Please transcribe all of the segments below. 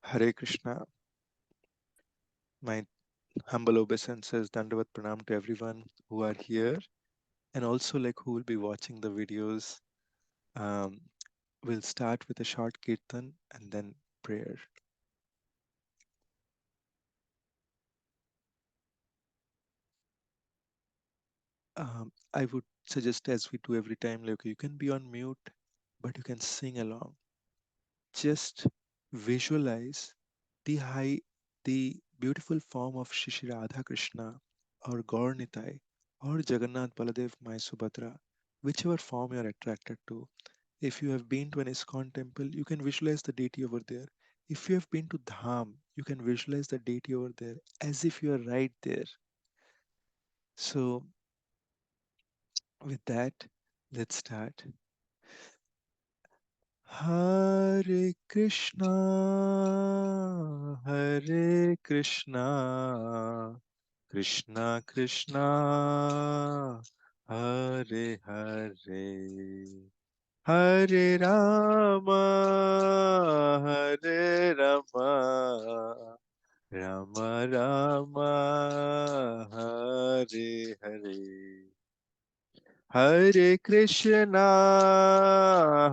Hare Krishna. My humble obeisances, Dandavat Pranam to everyone who are here and also like who will be watching the videos. Um, we'll start with a short kirtan and then prayer. I would suggest, as we do every time, like you can be on mute, but you can sing along. Just visualize the high, the beautiful form of Shishi Radha Krishna or Gaur Nitai or Jagannath Baladev Mai Subhadra, whichever form you are attracted to. If you have been to an ISKCON temple, you can visualize the deity over there. If you have been to Dham, you can visualize the deity over there as if you are right there. So, with that, let's start. Hare Krishna, Hare Krishna, Krishna Krishna, Hare Hare, Hare Rama, Hare Rama, Rama Rama, Hare Hare. Hare Krishna,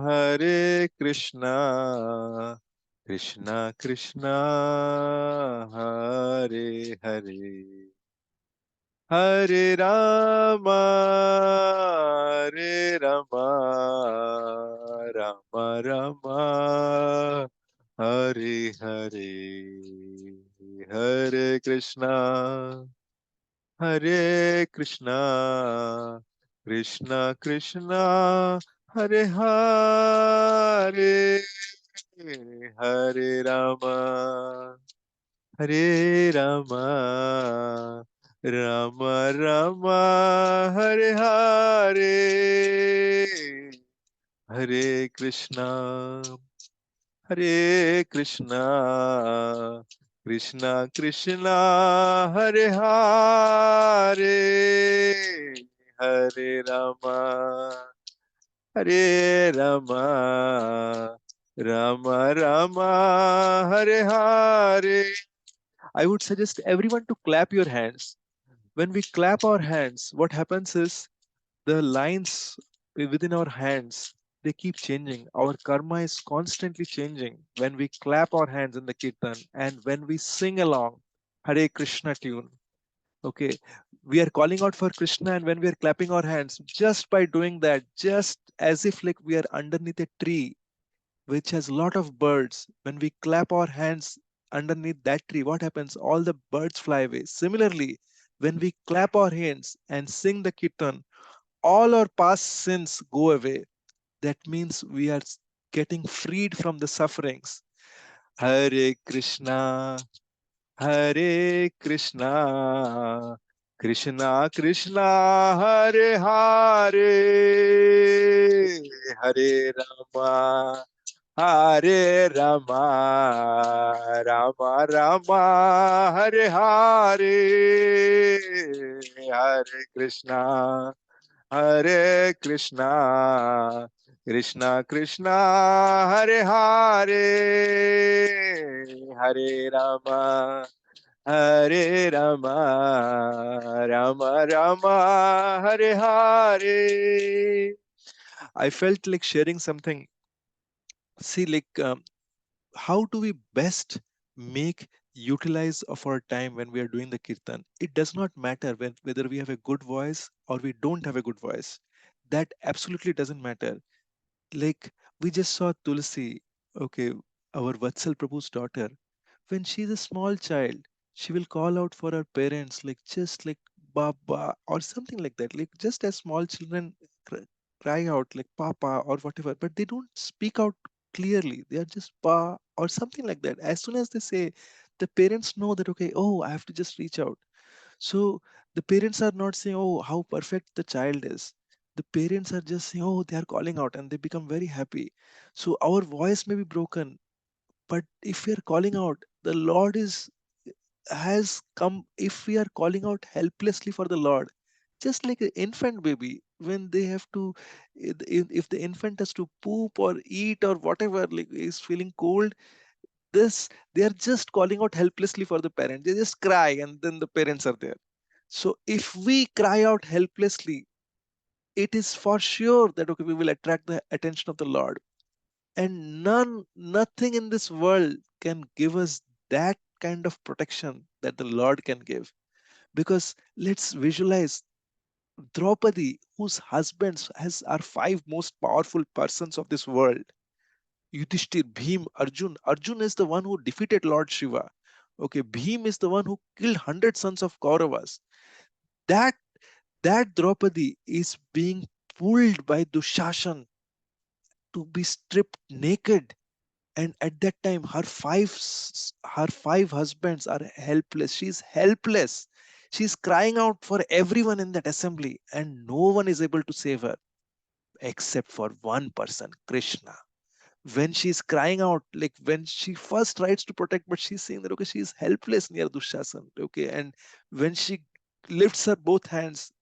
Hare Krishna, Krishna Krishna, Hare Hare. Hare Rama, Hare Rama, Rama Rama, Hare Hare. Hare Krishna, Hare Krishna, Krishna Krishna, Hare Hare, Hare Rama, Hare Rama, Rama Rama, Hare Hare, Hare Krishna, Hare Krishna, Krishna Krishna, Hare Hare, Hare Rama, Hare Rama, Rama Rama, Hare Hare. I would suggest everyone to clap your hands. When we clap our hands, what happens is the lines within our hands, they keep changing. Our karma is constantly changing when we clap our hands in the kirtan and when we sing along Hare Krishna tune. Okay, we are calling out for Krishna, and when we are clapping our hands, just by doing that, just as if like we are underneath a tree which has a lot of birds, when we clap our hands underneath that tree, what happens? All the birds fly away. Similarly, when we clap our hands and sing the kirtan, all our past sins go away. That means we are getting freed from the sufferings. Hare Krishna, Hare Krishna, Krishna Krishna, Hare Hare, Hare Rama, Hare Rama, Rama Rama, Hare Hare, Hare Krishna, Hare Krishna, Krishna Krishna, Hare Hare, Hare Rama, Hare Rama, Rama Rama, Hare Hare. I felt like sharing something. See, like, how do we best make utilize of our time when we are doing the kirtan? It does not matter whether we have a good voice or we don't have a good voice. That absolutely doesn't matter. Like we just saw Tulsi, okay, our Vatsal Prabhu's daughter. When she's a small child, she will call out for her parents, like just like Baba or something like that. Like just as small children cry out like Papa or whatever, but they don't speak out clearly. They are just Pa or something like that. As soon as they say, the parents know that, okay, oh, I have to just reach out. So the parents are not saying, oh, how perfect the child is. The parents are just saying, oh, they are calling out and they become very happy. So our voice may be broken, but if we are calling out, the Lord is has come. If we are calling out helplessly for the Lord, just like an infant baby, when they have to, if the infant has to poop or eat or whatever, like is feeling cold, this, they are just calling out helplessly for the parent. They just cry and then the parents are there. So if we cry out helplessly, it is for sure that okay, we will attract the attention of the Lord. And nothing in this world can give us that kind of protection that the Lord can give. Because let's visualize Draupadi, whose husbands has are five most powerful persons of this world. Yudhishthir, Bhim, Arjun. Arjun is the one who defeated Lord Shiva. Okay, Bhim is the one who killed 100 sons of Kauravas. That that Draupadi is being pulled by Dushasan to be stripped naked. And at that time, her five husbands are helpless. She's helpless. She's crying out for everyone in that assembly, and no one is able to save her except for one person, Krishna. When she's crying out, like when she first tries to protect, but she's saying that okay, she's helpless near Dushasan. Okay, and when she lifts her both hands,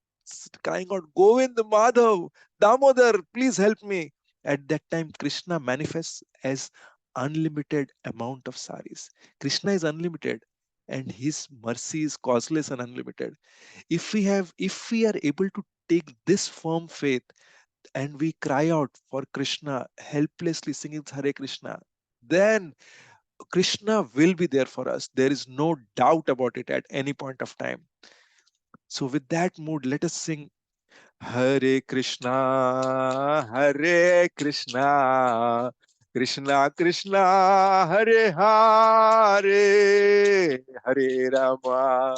crying out, Govind, Madhav, Damodar, please help me. At that time, Krishna manifests as unlimited amount of saris. Krishna is unlimited, and his mercy is causeless and unlimited. If we are able to take this firm faith and we cry out for Krishna, helplessly singing Hare Krishna, then Krishna will be there for us. There is no doubt about it at any point of time. So, with that mood, let us sing Hare Krishna, Hare Krishna, Krishna Krishna, Hare Hare, Hare Rama,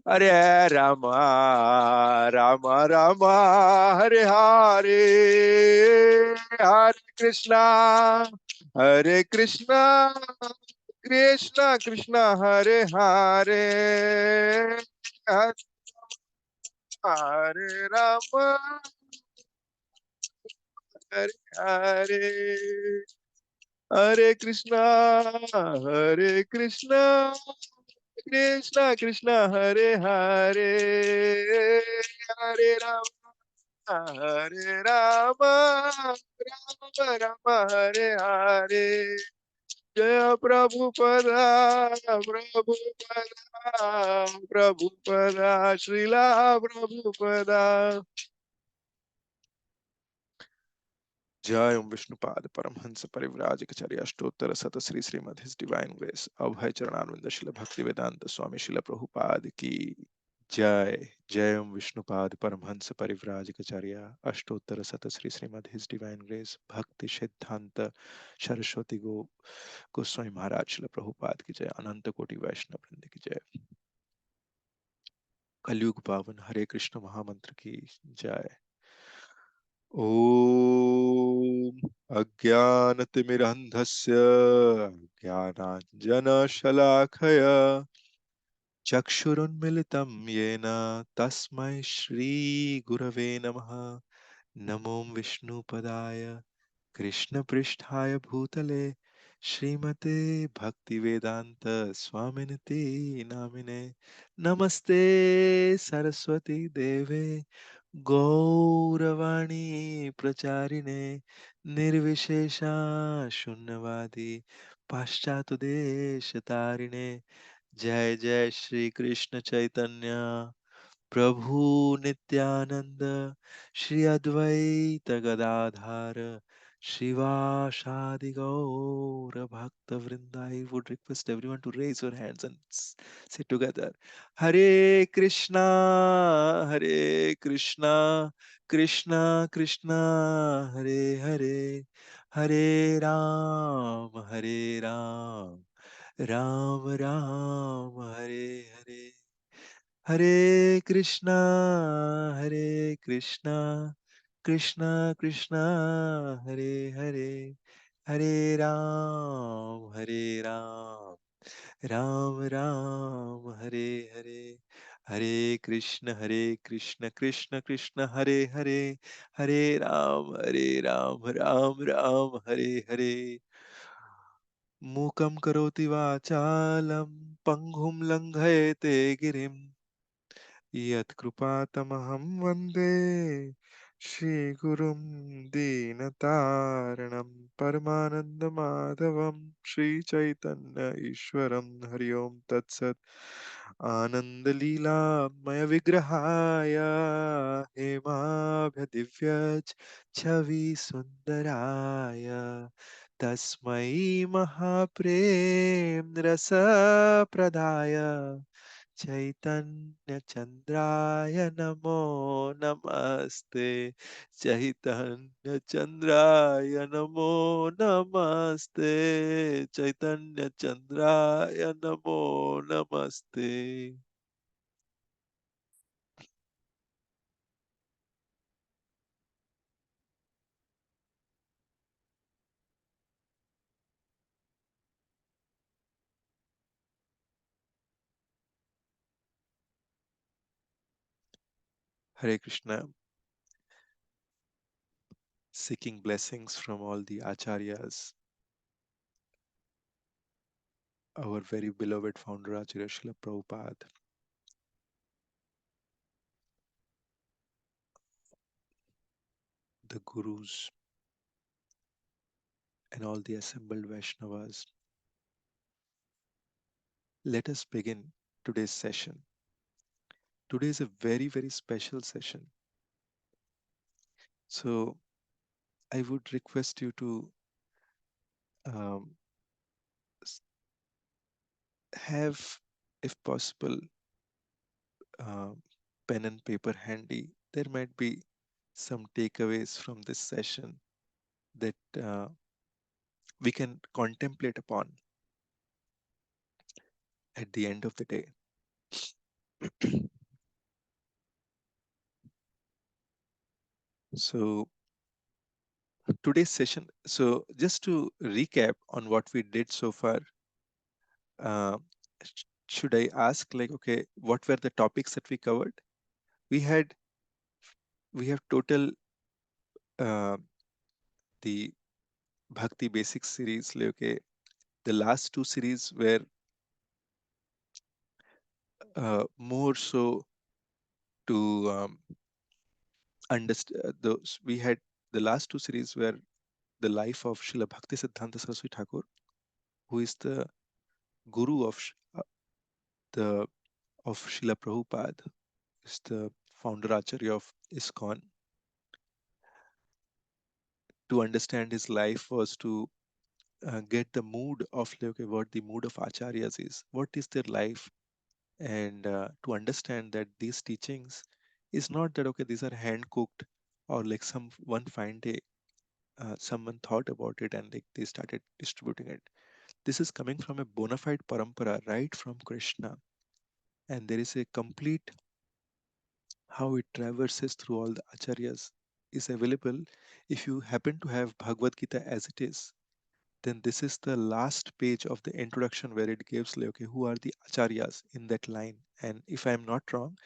Hare Rama, Rama Rama, Hare Hare, Hare Krishna, Hare Krishna, Krishna Krishna, Hare Hare, Hare Rama, Hare Hare, Hare Krishna, Hare Krishna, Krishna Krishna, Hare Hare, Hare Rama, Hare Rama, Rama Rama, Hare Hare. Jaya Prabhupada, Prabhupada, Prabhupada, Srila Prabhupada. जय ओम Vishnupad Paramhans Parivrajakacharya Ashtottara Shata Shri Srimad his divine Grace Abhay Charanaravinda शिल भक्ति वेदांत स्वामी शिल प्रभुपाद की जय। जय ओम Vishnupad Paramhans Parivrajakacharya Ashtottara Shata Shri Srimad his divine grace Bhaktisiddhanta Saraswati Goswami महाराज शिल प्रभुपाद की जय। अनंत कोटि वैष्णव वृंद की जय। कलयुग पावन हरे कृष्ण महामंत्र की जय। ॐ अज्ञानतिमिरन्धस्य ज्ञानाञ्जनशलाखया चक्षुरुन्मिलितं येन तस्मै श्रीगुरवे नमः। नमो विष्णुपदाय कृष्णपृष्ठाय भूतले श्रीमते भक्तिवेदांत स्वामिनिति नामिने। नमस्ते सरस्वती देवे गौरवाणी प्रचारिणे निर्विशेषा शून्यवादी पाश्चात्देशतारिणे। जय जय श्री कृष्ण चैतन्य प्रभु Nityanand Shri Advaita Gadadhar Shivashadi Gaura Bhakta Vrinda. I would request everyone to raise your hands and say together Hare Krishna, Hare Krishna, Krishna Krishna, Hare Hare, Hare Ram, Hare Ram, Ram Ram, Hare Hare. Hare Krishna, Hare Krishna, Krishna Krishna, Hare Hare, Hare Ram, Hare Ram, Ram Ram, Hare Hare. Hare Krishna, Krishna Krishna, Hare Hare, Hare Ram, Ram Ram, Hare Hare. Mukam karoti vachalam, panghum langhayate girim. यत्कृपातमहं वन्दे Shri Gurum Deenataranam Paramanandamaadavam Shri Chaitanya Ishwaram Hari Om Tat Sat Anandalila Maya Vigrahaya Hemabhya Divyaj Chavi Sundaraya Tasmai Mahaprem Rasa Pradaya Chaitanya Chandraya Namo Namaste. Chaitanya Chandraya Namo Namaste. Chaitanya Chandraya Namo Namaste. Hare Krishna, seeking blessings from all the acharyas, our very beloved founder Acharya Srila Prabhupada, the gurus, and all the assembled Vaishnavas. Let us begin today's session. Today is a very, very special session. So I would request you to um, have, if possible, um, pen and paper handy. There might be some takeaways from this session that we can contemplate upon at the end of the day. So today's session, so just to recap on what we did so far, uh, should I ask, like, okay, what were the topics that we covered? We had, we have total uh, the Bhakti Basics series. Like, okay, the last two series were more so to understand those. We had the last two series were the life of Srila Bhakti Siddhanta Saraswati Thakur, who is the guru of the of Srila Prabhupada, is the founder Acharya of ISKCON. To understand his life was to get the mood of, like, okay, what the mood of acharyas is, what is their life, and to understand that these teachings is not that okay these are hand cooked, or like some one fine day someone thought about it and like they started distributing it. This is coming from a bona fide parampara right from Krishna, and there is a complete how it traverses through all the acharyas is available. If you happen to have Bhagavad Gita as it is, then this is the last page of the introduction where it gives like, okay, who are the acharyas in that line. And if I am not wrong,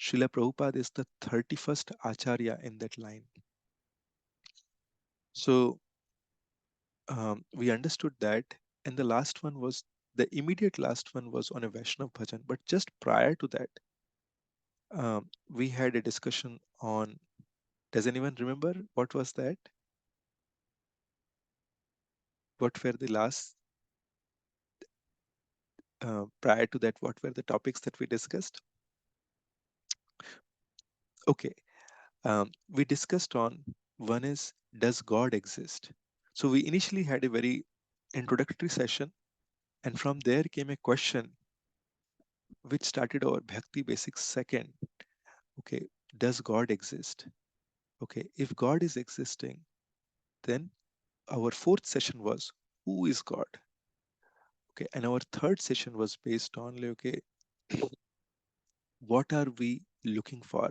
Srila Prabhupada is the 31st acharya in that line. So we understood that. And the last one was, the immediate last one was on a Vaishnav bhajan. But just prior to that, we had a discussion on, does anyone remember what was that? What were the last, prior to that, what were the topics that we discussed? Okay, we discussed on, one is, does God exist? So we initially had a very introductory session, and from there came a question which started our Bhakti Basics second. Okay, does God exist? Okay, if God is existing, then our fourth session was, who is God? Okay, and our third session was based on like, okay, what are we looking for?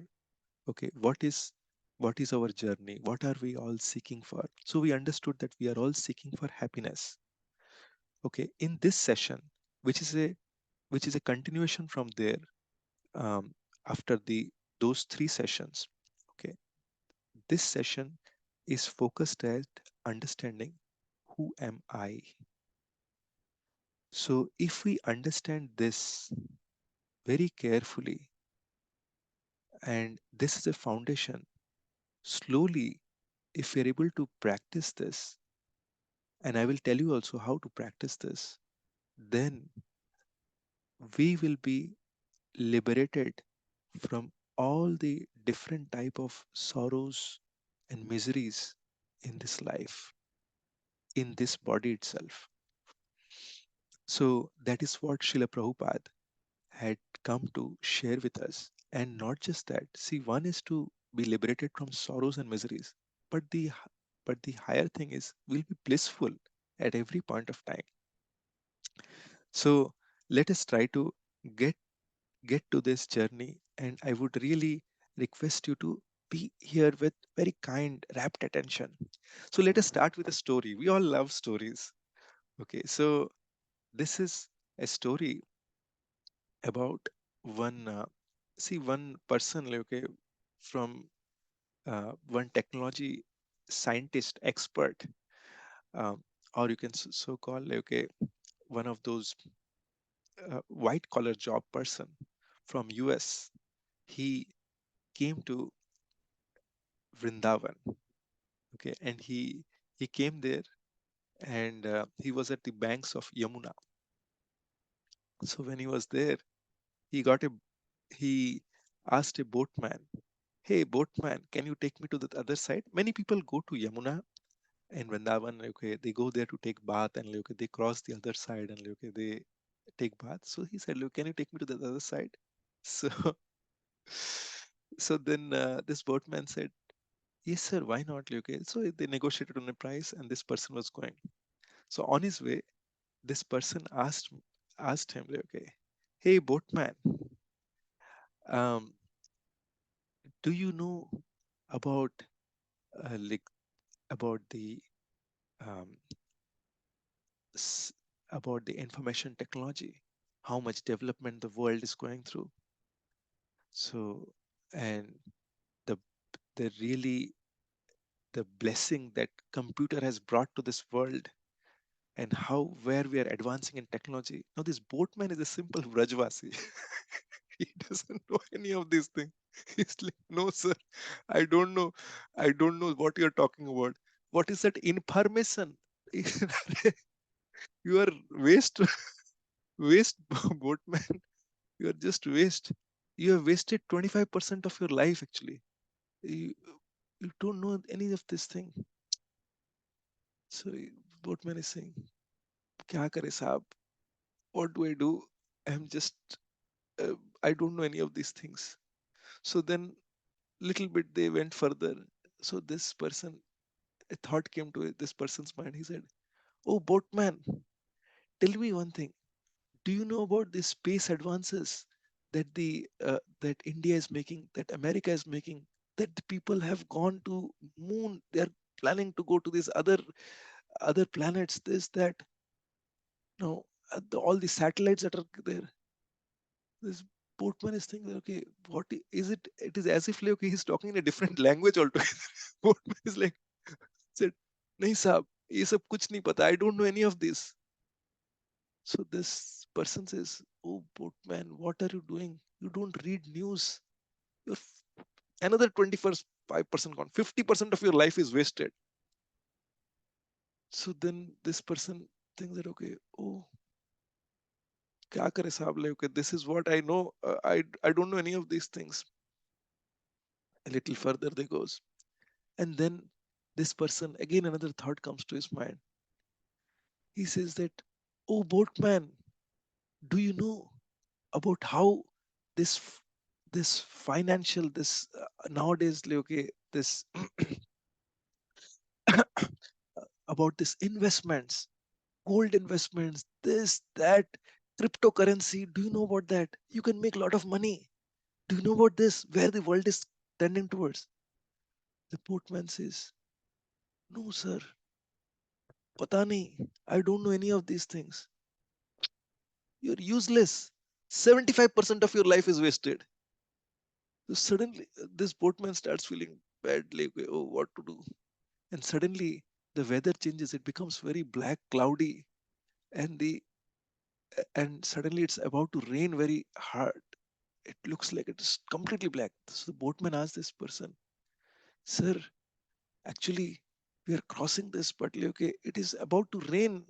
Okay, what is our journey? What are we all seeking for? So we understood that we are all seeking for happiness. Okay, in this session, which is a continuation from there, um, after the those three sessions. Okay, this session is focused at understanding, who am I? So if we understand this very carefully, and this is a foundation, Slowly, if we're able to practice this, and I will tell you also how to practice this, then we will be liberated from all the different type of sorrows and miseries in this life, in this body itself. So that is what Srila Prabhupada had come to share with us. And not just that. See, one is to be liberated from sorrows and miseries, but the higher thing is we'll be blissful at every point of time. So let us try to get get to this journey, and I would really request you to be here with very kind, rapt attention. So let us start with a story. We all love stories. Okay, so this is a story about one one person, like, okay, from one technology scientist expert, um, or you can so call, like, okay, one of those white collar job person from US. He came to Vrindavan. Okay, and he came there, and he was at the banks of Yamuna. So when he was there, he got a he asked a boatman, "Hey, boatman, can you take me to the other side?" Many people go to Yamuna in Vrindavan. Okay, they go there to take bath, and okay, they cross the other side, and okay, they take bath. So he said, "Look, can you take me to the other side?" So so then this boatman said, "Yes, sir. Why not?" Okay, so they negotiated on a price, and this person was going. So on his way, this person asked him, like, okay, "Hey, boatman, um, do you know about like about the um, s- about the information technology, how much development the world is going through?" So, and the the really the blessing that computer has brought to this world, and how where we are advancing in technology. Now, this boatman is a simple Brajvasi. He doesn't know any of these things. He's like, "No, sir, I don't know. I don't know what you're talking about. What is that information?" You are waste, waste boatman. You are just waste. You have wasted 25% of your life actually. You, you don't know any of this thing. So boatman is saying, "Kya kare saab? What do I do? I'm just uh, I don't know any of these things." So then little bit they went further. So this person, a thought came to this person's mind. He said, "Oh, boatman, tell me one thing. Do you know about the space advances that that India is making, that America is making, that the people have gone to moon? They are planning to go to these other planets. This that. No, all the satellites that are there." This boatman is thinking, okay, what is it? It is as if like, okay, he's talking in a different language altogether. Boatman is like, said, "Nahi sahab, ये सब कुछ नहीं पता. I don't know any of this." So this person says, "Oh, boatman, what are you doing? You don't read news. You're another 21st 5% gone. 50% of your life is wasted." So then this person thinks that, okay, oh, क्या करे साहब, like, okay, this is what I know. I don't know any of these things. A little further they goes. And then this person, again, another thought comes to his mind. He says that, "Oh, boatman, do you know about how this this financial this nowadays, like, okay, this about this investments, gold investments, this that cryptocurrency? Do you know about that? You can make a lot of money. Do you know about this? Where the world is tending towards?" The boatman says, "No, sir, pata nahi. I don't know any of these things." You're useless. 75% of your life is wasted. So suddenly, this boatman starts feeling bad, like, oh, what to do? And suddenly, the weather changes. It becomes very black, cloudy, and and suddenly it's about to rain very hard. It looks like it is completely black. So the boatman asks this person, Sir, actually, we are crossing this, but okay, it is about to rain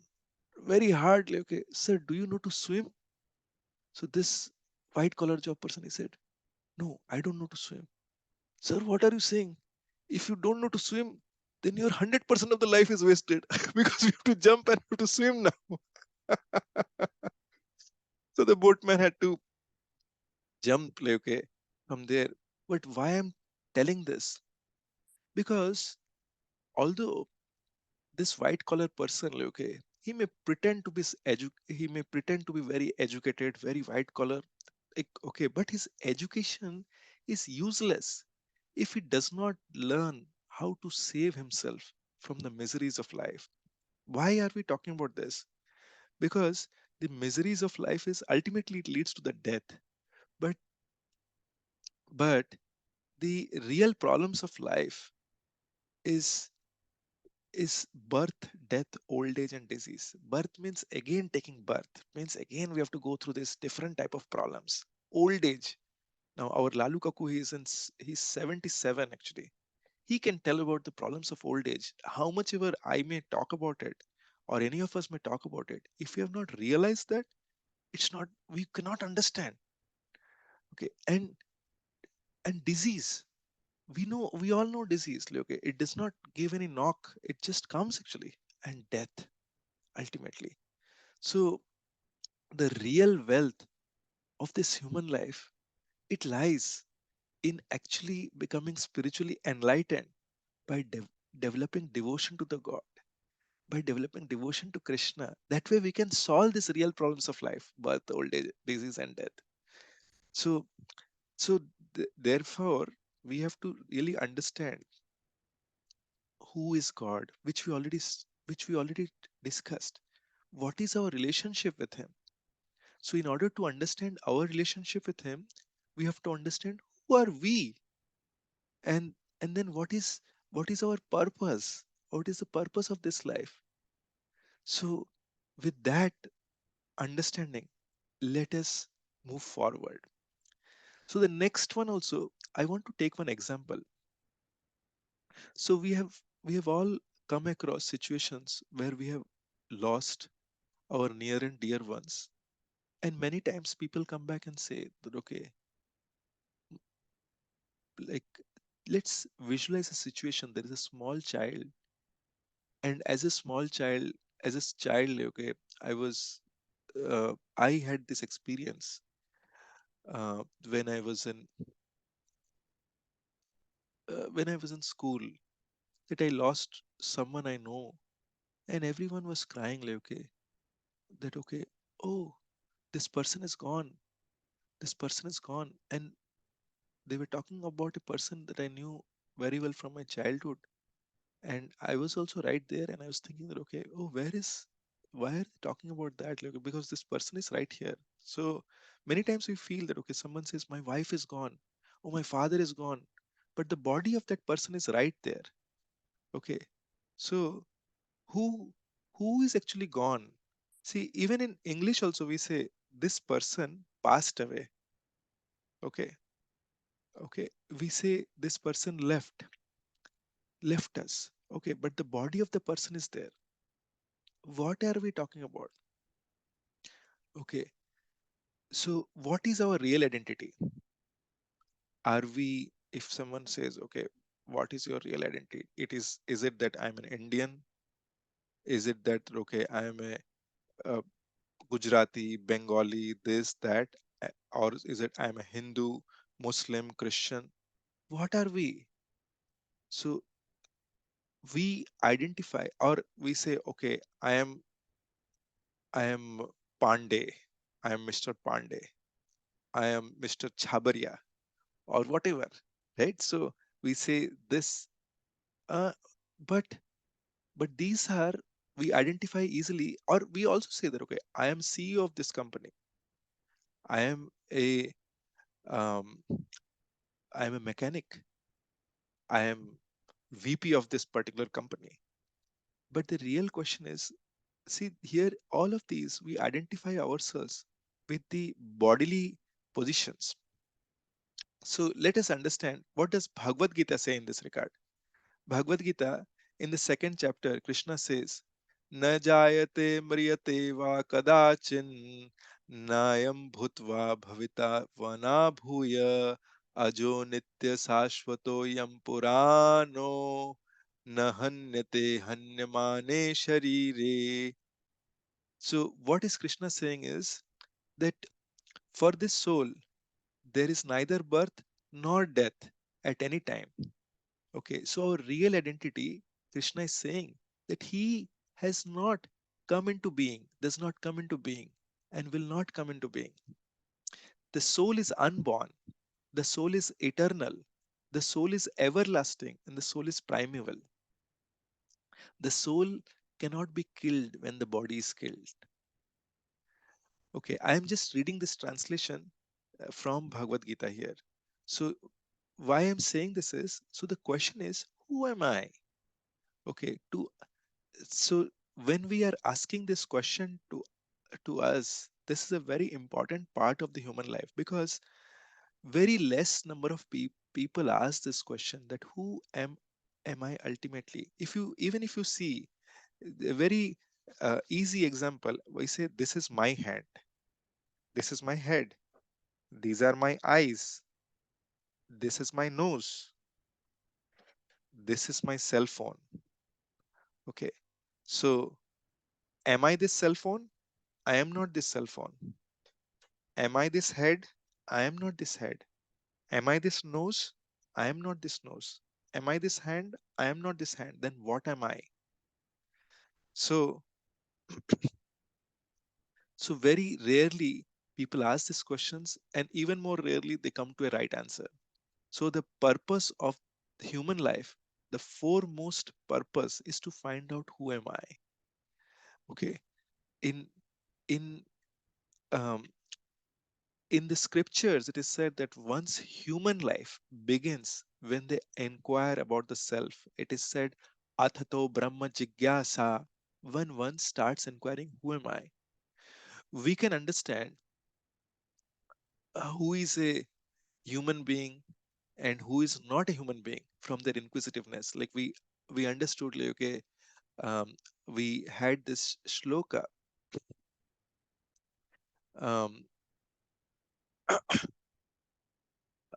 very hard. Okay, sir, do you know to swim? So this white collar job person, he said, no, I don't know to swim. Sir, what are you saying? If you don't know to swim, then your 100% of the life is wasted because you have to jump and you have to swim now. So the boatman had to jump, okay, from there. But why I'm telling this? Because although this white collar person, okay, he may pretend to be he may pretend to be very educated, very white collar, okay, but his education is useless if he does not learn how to save himself from the miseries of life. Why are we talking about this? Because the miseries of life is ultimately it leads to the death. But but the real problems of life is birth, death, old age, and disease. Birth means again taking birth, means again we have to go through this different type of problems. Old age. Now our Lalu Kaku, he's 77 actually. He can tell about the problems of old age. How much ever I may talk about it, or any of us may talk about it, if we have not realized that, it's not, we cannot understand. Okay, and disease. We all know disease. Okay, it does not give any knock. It just comes actually, and death ultimately. So the real wealth of this human life, it lies in actually becoming spiritually enlightened by developing devotion to the God, by developing devotion to Krishna. That way we can solve these real problems of life, birth, old age, disease, and death. So, so therefore, we have to really understand who is God, which we already discussed. What is our relationship with Him? So, in order to understand our relationship with Him, we have to understand who are we, and then what is our purpose? What is the purpose of this life? So, with that understanding, let us move forward. So, the next one also, I want to take one example. So, we have all come across situations where we have lost our near and dear ones, and many times people come back and say that okay, like, let's visualize a situation. There is a small child, and as a small child, okay, I was I had this experience when I was in school, that I lost someone I know, and everyone was crying like okay, that okay, oh, this person is gone, this person is gone, and they were talking about a person that I knew very well from my childhood. And I was also right there, and I was thinking that okay, oh, why are they talking about that? Like, because this person is right here. So many times we feel that okay, someone says my wife is gone, oh, my father is gone, but the body of that person is right there. Okay, so who is actually gone? See, even in English also we say this person passed away. Okay, okay, we say this person left us. Okay, but the body of the person is there. What are we talking about? Okay, so what is our real identity? Are we, if someone says, okay, what is your real identity? Is it that I'm an Indian? Is it that, okay, I am a Gujarati, Bengali, this, that? Or is it I'm a Hindu, Muslim, Christian? What are we? So we identify, or we say, okay, I am Pandey. I am Mr. Pandey. I am Mr. Chabaria, or whatever, right? So we say this, uh, but these are, we identify easily, or we also say that okay, I am CEO of this company. I am a um, I am a mechanic. I am VP of this particular company. But the real question is, see here, all of these we identify ourselves with the bodily positions. So let us understand, what does Bhagavad Gita say in this regard. Bhagavad Gita, in the second chapter, Krishna says, "Na jayate mriyate va kadachin nayam bhutva bhavita vana bhuya ajo nitya sashvato yam purano na hanyate hanyamane sharire." So what is Krishna saying is that for this soul there is neither birth nor death at any time. Okay, so our real identity, Krishna is saying that he has not come into being, does not come into being, and will not come into being. The soul is unborn, the soul is eternal, the soul is everlasting, and the soul is primeval. The soul cannot be killed when the body is killed. Okay, I am just reading this translation from Bhagavad Gita here. So, why I'm saying this is, so the question is, who am I? Okay, so when we are asking this question to us, this is a very important part of the human life, because very less number of people ask this question, that who am I ultimately. If you, even if you see a very easy example, we say this is my hand, this is my head, these are my eyes, this is my nose, this is my cell phone. Okay, so am I this cell phone? I am not this cell phone. Am I this head? I am not this head. Am I this nose? I am not this nose. Am I this hand? I am not this hand. Then what am I? So, so very rarely people ask these questions, and even more rarely they come to a right answer. So the purpose of human life, the foremost purpose, is to find out who am I. Okay. In um, in the scriptures, it is said that once human life begins, when they inquire about the self, it is said, Athato Brahma Jigyasa, when one starts inquiring, who am I? We can understand who is a human being and who is not a human being from their inquisitiveness. Like we understood, like, okay, um, we had this shloka, um,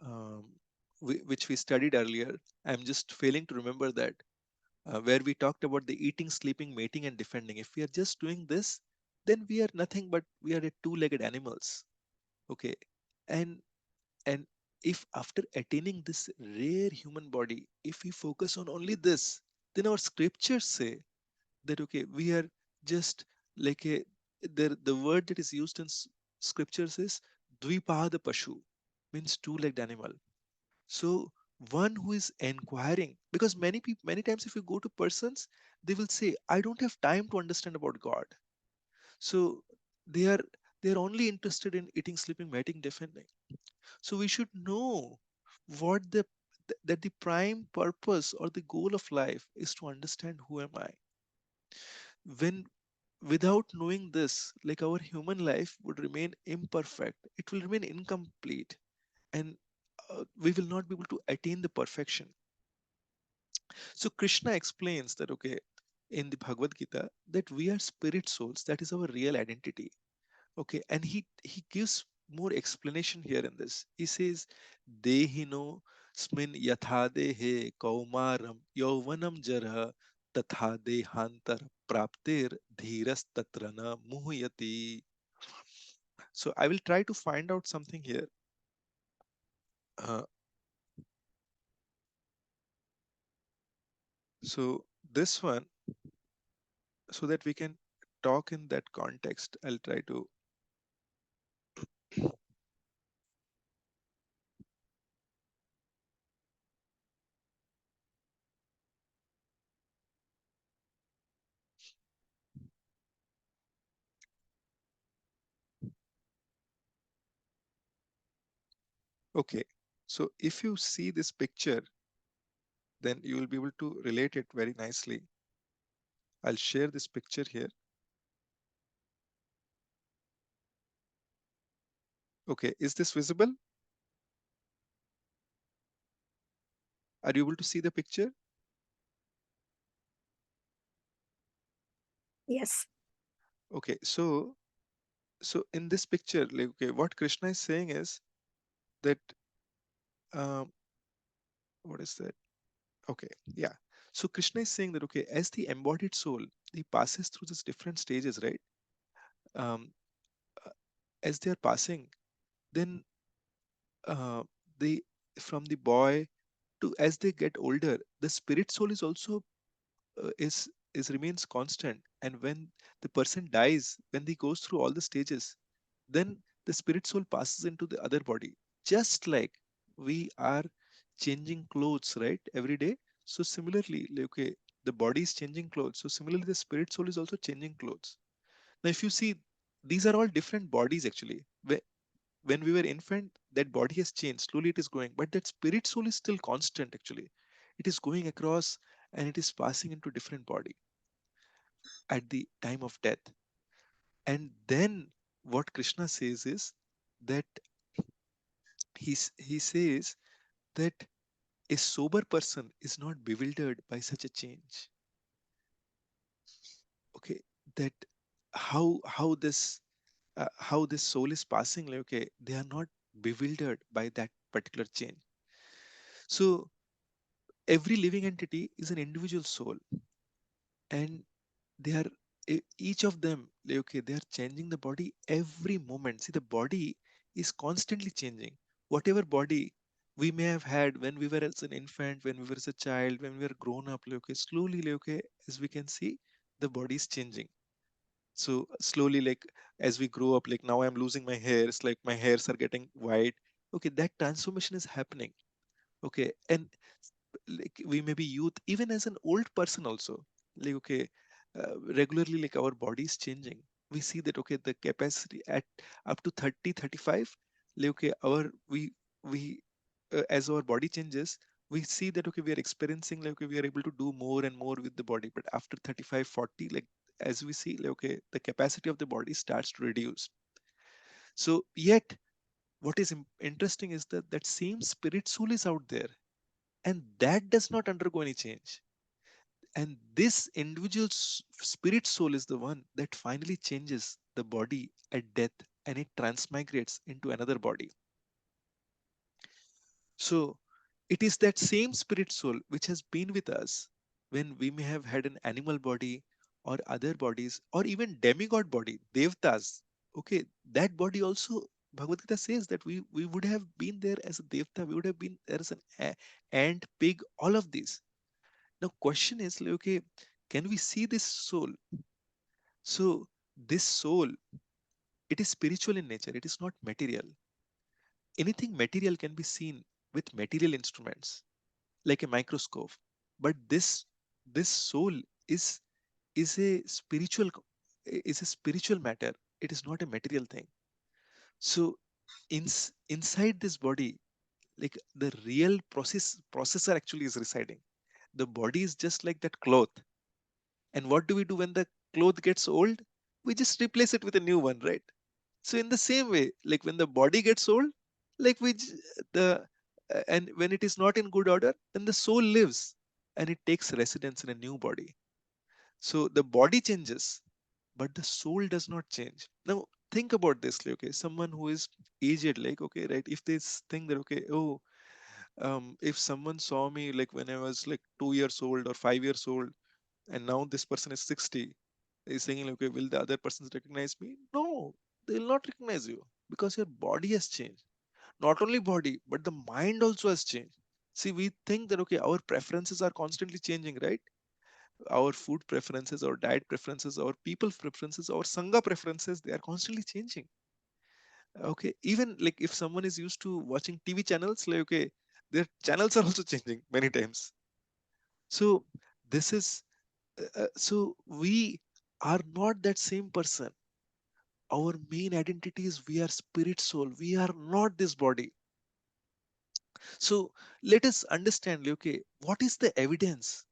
um, which we studied earlier. I'm just failing to remember that, where we talked about the eating, sleeping, mating, and defending. If we are just doing this, then we are nothing but we are a two-legged animals. Okay, and and if after attaining this rare human body, if we focus on only this, then our scriptures say that, okay, we are just like a, the word that is used in scriptures is dvipad pashu, means two-legged animal. So one who is inquiring, because many people, many times if you go to persons, they will say, I don't have time to understand about God. So they are they are only interested in eating, sleeping, mating, defending. So we should know what that the prime purpose or the goal of life is, to understand who am I. When, without knowing this, like, our human life would remain imperfect, it will remain incomplete, and we will not be able to attain the perfection. So Krishna explains that, okay, in the Bhagavad Gita, that we are spirit souls. That is our real identity. Okay, and he gives more explanation here in this. He says, "Dehino smin yatha dehe kaumaram yauvanam jara tatha dehantar praptir dhiras tatrana muhyati." So I will try to find out something here. Uh, so this one, so that we can talk in that context, I'll try to. Okay, so if you see this picture, then you will be able to relate it very nicely. I'll share this picture here. Okay, is this visible? Are you able to see the picture? Yes. Okay, so in this picture, like, okay, what Krishna is saying is that, um, what is that? Okay, yeah. So Krishna is saying that, okay, as the embodied soul, he passes through these different stages, right? Um, uh, as they are passing, then uh, they, from the boy to as they get older, the spirit soul is also is remains constant. And when the person dies, when he goes through all the stages, then the spirit soul passes into the other body, just like we are changing clothes, right, every day. So similarly, like, okay, the body is changing clothes, so similarly the spirit soul is also changing clothes. Now if you see, these are all different bodies actually. When we were infant, that body has changed, slowly it is going, but that spirit soul is still constant actually. It is going across, and it is passing into different body at the time of death. And then what Krishna says is that he says that a sober person is not bewildered by such a change. Okay, that how this soul is passing, like, okay, they are not bewildered by that particular change. So every living entity is an individual soul, and they are each of them, like, okay, they are changing the body every moment. See, the body is constantly changing. Whatever body we may have had when we were as an infant, when we were as a child, when we were grown up, like, okay, slowly, like, okay, as we can see, the body is changing. So slowly, like, as we grow up, like, now I'm losing my hairs, like my hairs are getting white. Okay, that transformation is happening. Okay, and like we may be youth, even as an old person also, like, okay, regularly, like, our body is changing. We see that, okay, the capacity at up to 30, 35, like, okay, our we as our body changes, we see that, okay, we are experiencing, like, okay, we are able to do more and more with the body. But after 35, 40, like, as we see, like, okay, the capacity of the body starts to reduce. So yet what is interesting is that that same spirit soul is out there, and that does not undergo any change. And this individual spirit soul is the one that finally changes the body at death, and it transmigrates into another body. So it is that same spirit soul which has been with us when we may have had an animal body, or other bodies, or even demigod body, devtas. Okay, that body also, Bhagavad Gita says that we would have been there as a devta, we would have been there as an ant, pig, all of these. Now, question is, like, okay, can we see this soul? So, this soul, it is spiritual in nature. It is not material. Anything material can be seen with material instruments, like a microscope. But this soul is is a spiritual is a spiritual matter. It is not a material thing. So, inside this body, like, the real processor actually is residing. The body is just like that cloth. And what do we do when the cloth gets old? We just replace it with a new one, right? So in the same way, like, when the body gets old, like, the and when it is not in good order, then the soul lives, and it takes residence in a new body. So the body changes, but the soul does not change. Now think about this, like, okay, someone who is aged, like, okay, right? If they think that, okay, oh, if someone saw me, like, when I was like 2 years old or 5 years old, and now this person is 60, is saying, like, okay, will the other persons recognize me? No, they will not recognize you, because your body has changed. Not only body, but the mind also has changed. See, we think that, okay, our preferences are constantly changing, right? Our food preferences, our diet preferences, our people preferences, our sangha preferences, they are constantly changing. Okay, even like if someone is used to watching TV channels, like, okay, their channels are also changing many times. So this is so we are not that same person. Our main identity is we are spirit soul, we are not this body. So let us understand, like, okay, what is the evidence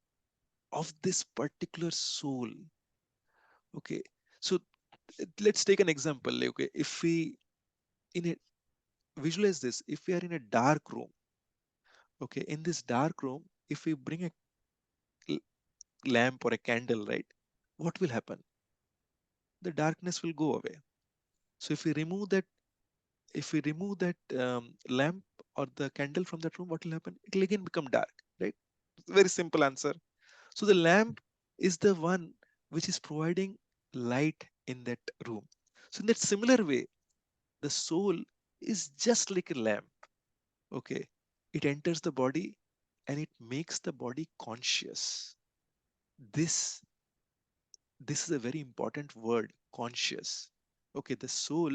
of this particular soul? Okay, so let's take an example, like, okay, if we in a visualize this, if we are in a dark room, Okay, in this dark room, if we bring a l- lamp or a candle, right, what will happen? The darkness will go away. So if we remove that lamp or the candle from that room, what will happen? It will again become dark, right? Very simple answer. So the lamp is the one which is providing light in that room. So in that similar way, the soul is just like a lamp. Okay, it enters the body and it makes the body conscious. This this is a very important word, conscious. Okay, the soul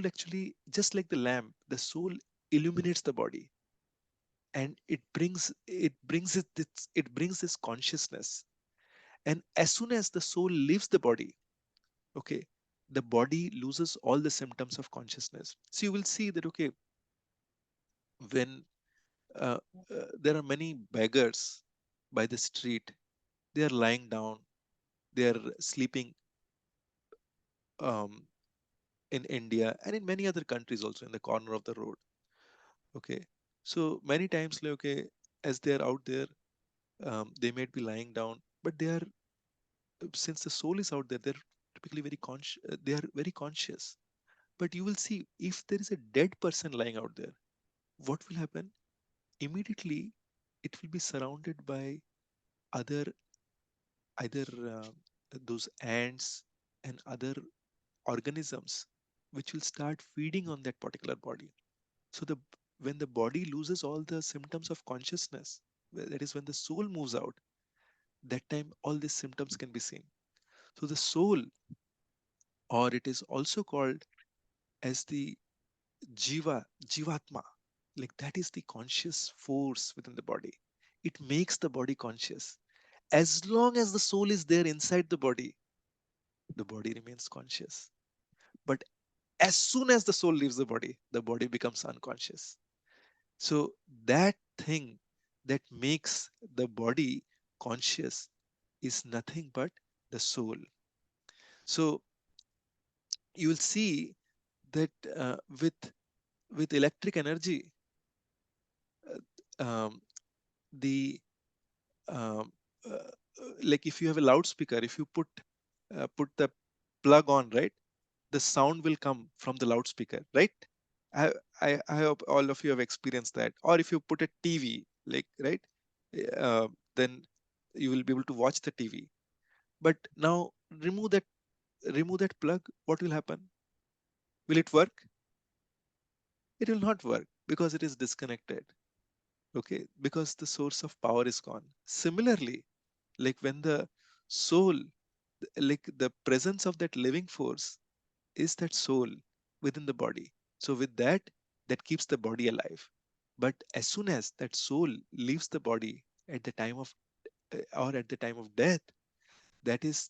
actually, just like the lamp, the soul illuminates the body, and it brings this consciousness. And as soon as the soul leaves the body, okay, the body loses all the symptoms of consciousness. So you will see that, okay, when uh, there are many beggars by the street, they are lying down, they are sleeping, um, in India and in many other countries also, in the corner of the road. Okay, so many times, like, okay, as they are out there, they might be lying down, but they are, since the soul is out there, they're typically very conscious. They are very conscious. But you will see, if there is a dead person lying out there, what will happen? Immediately, it will be surrounded by other, either those ants and other organisms, which will start feeding on that particular body. So the when the body loses all the symptoms of consciousness, that is when the soul moves out, that time all these symptoms can be seen. So the soul, or it is also called as the jivatma, like that is the conscious force within the body. It makes the body conscious. As long as the soul is there inside the body remains conscious. But as soon as the soul leaves the body becomes unconscious. So that thing that makes the body conscious is nothing but the soul. So you will see that with electric energy, um, the um, like if you have a loudspeaker, if you put the plug on, right, the sound will come from the loudspeaker, right? I hope all of you have experienced that. Or if you put a TV, like, right, then you will be able to watch the TV. But now remove that plug, what will happen? Will it work? It will not work because it is disconnected. Okay, because the source of power is gone. Similarly, like when the soul, like the presence of that living force is that soul within the body. So with that, that keeps the body alive. But as soon as that soul leaves the body at the time of or at the time of death, that is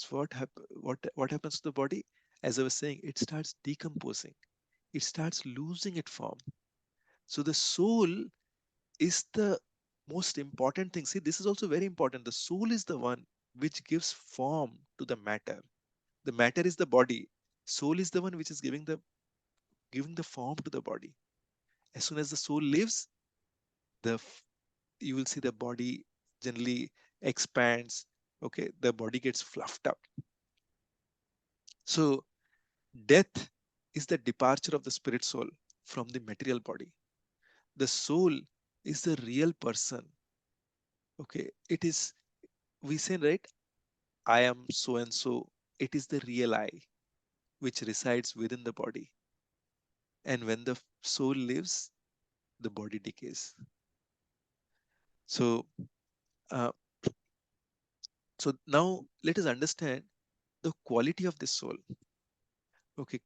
what happens to the body. As I was saying, it starts decomposing. It starts losing its form. So the soul is the most important thing. See, this is also very important. The soul is the one which gives form to the matter. The matter is the body. Soul is the one which is giving the form to the body. As soon as the soul leaves, the you will see the body generally expands. Okay, the body gets fluffed up. So death is the departure of the spirit soul from the material body. The soul is the real person. Okay, it is, we say, right, I am so and so. It is the real I which resides within the body. And when the soul lives, the body decays. So, uh, so now let us understand the quality of the soul. Okay,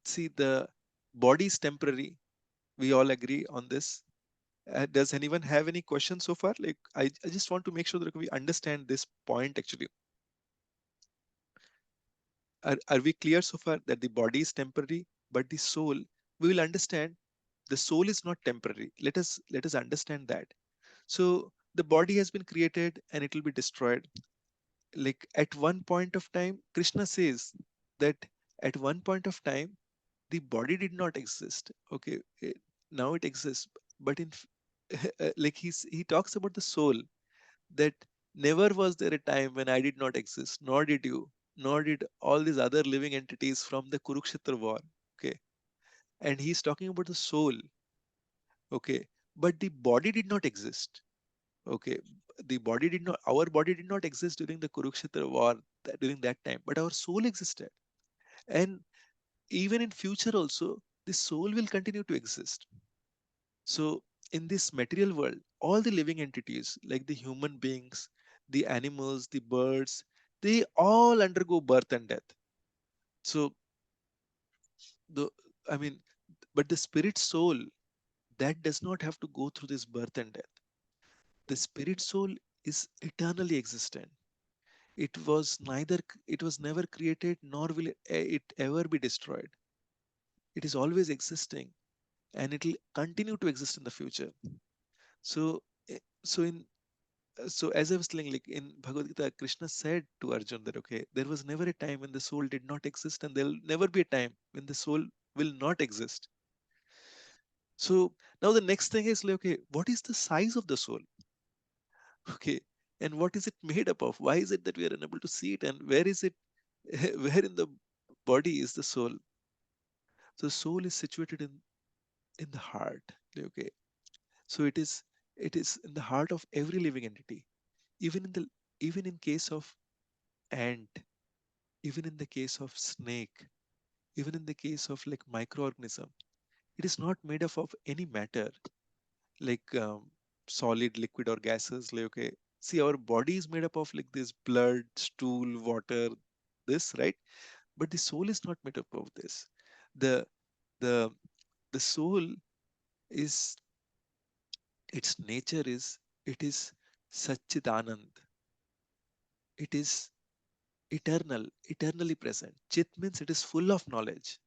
see, the body is temporary. We all agree on this. Does anyone have any questions so far? Like, I just want to make sure that we understand this point actually. Are we clear so far that the body is temporary, but the soul, we will understand the soul is not temporary. Let us understand that. So the body has been created and it will be destroyed. Like at one point of time, Krishna says that at one point of time, the body did not exist. Okay, now it exists. but like he talks about the soul, that never was there a time when I did not exist, nor did you, nor did all these other living entities from the Kurukshetra war. Okay. And he's talking about the soul. Okay. But the body did not exist. Okay. The body did not, our body did not exist during the Kurukshetra war, during that time, but our soul existed. And even in future also, the soul will continue to exist. So in this material world, all the living entities, like the human beings, the animals, the birds, they all undergo birth and death. So the, I mean, but the spirit soul, that does not have to go through this birth and death. The spirit soul is eternally existent. It was neither, it was never created, nor will it ever be destroyed. It is always existing, and it will continue to exist in the future. So, so in so as I was telling, like in Bhagavad Gita, Krishna said to Arjun that okay, there was never a time when the soul did not exist, and there'll never be a time when the soul will not exist. So now the next thing is like, okay, what is the size of the soul? Okay, and what is it made up of? Why is it that we are unable to see it? And where is it? Where in the body is the soul? So soul is situated in the heart. Okay, so it is in the heart of every living entity. Even in the even in case of ant, even in the case of snake, even in the case of like microorganism, it is not made up of any matter, like solid, liquid, or gases. Like okay, see, our body is made up of like this blood, stool, water, this, right? But the soul is not made up of this. The the the soul is, its nature is, it is Satchidanand. It is eternal, eternally present. Chit means it is full of knowledge,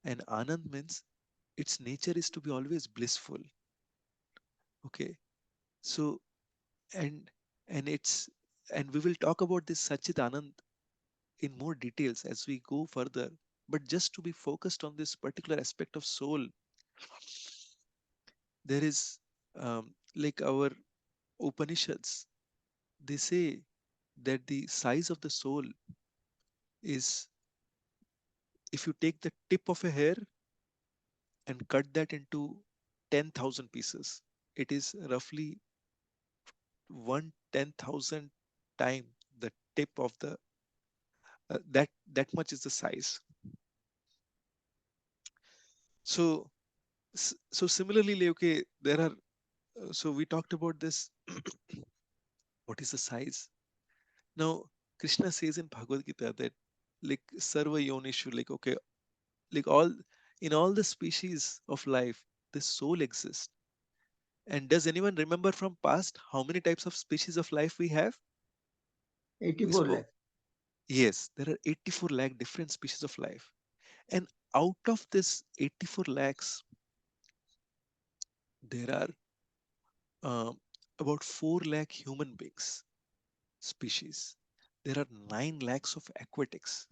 and Anand means its nature is to be always blissful. Okay, so and it's, and we will talk about this Sachit Anand in more details as we go further. But just to be focused on this particular aspect of soul, there is like our Upanishads, they say that the size of the soul is, if you take the tip of a hair and cut that into 10,000 pieces, it is roughly 1/10,000 time the tip of the, that much is the size. So so similarly, like, okay, there are, so we talked about this. What is the size? Now Krishna says in Bhagavad Gita that like sarva yonishu, like okay, like all, in all the species of life, the soul exists. And does anyone remember from past how many types of species of life we have? We 84 spoke. lakh. Yes, there are 84 lakh different species of life. And out of this 84 lakhs, there are um, about 4 lakh human beings species. There are 9 lakhs of aquatics.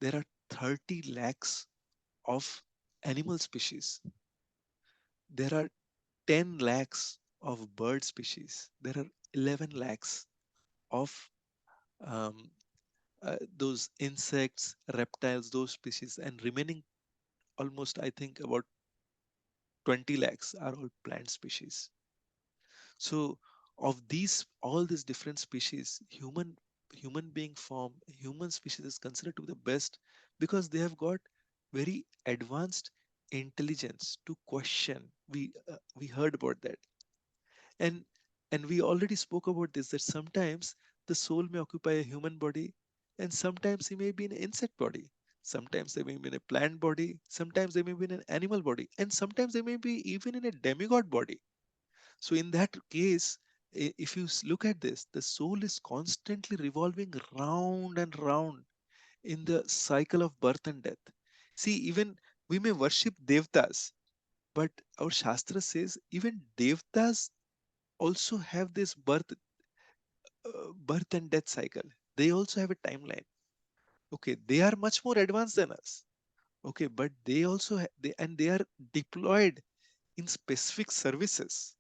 There are 30 lakhs of animal species. There are 10 lakhs of bird species. There are 11 lakhs of um, those insects, reptiles, those species, and remaining almost, I think, about 20 lakhs are all plant species. So, of these, all these different species, human being form, human species is considered to be the best because they have got very advanced intelligence to question. We heard about that, and we already spoke about this, that sometimes the soul may occupy a human body, and sometimes he may be in an insect body. Sometimes they may be in a plant body, sometimes they may be in an animal body, and sometimes they may be even in a demigod body. So, in that case, if you look at this, the soul is constantly revolving round and round in the cycle of birth and death. See, even we may worship devtas, but our Shastra says even devtas also have this birth and death cycle. They also have a timeline. Okay, they are much more advanced than us. Okay, but they also they, and they are deployed in specific services.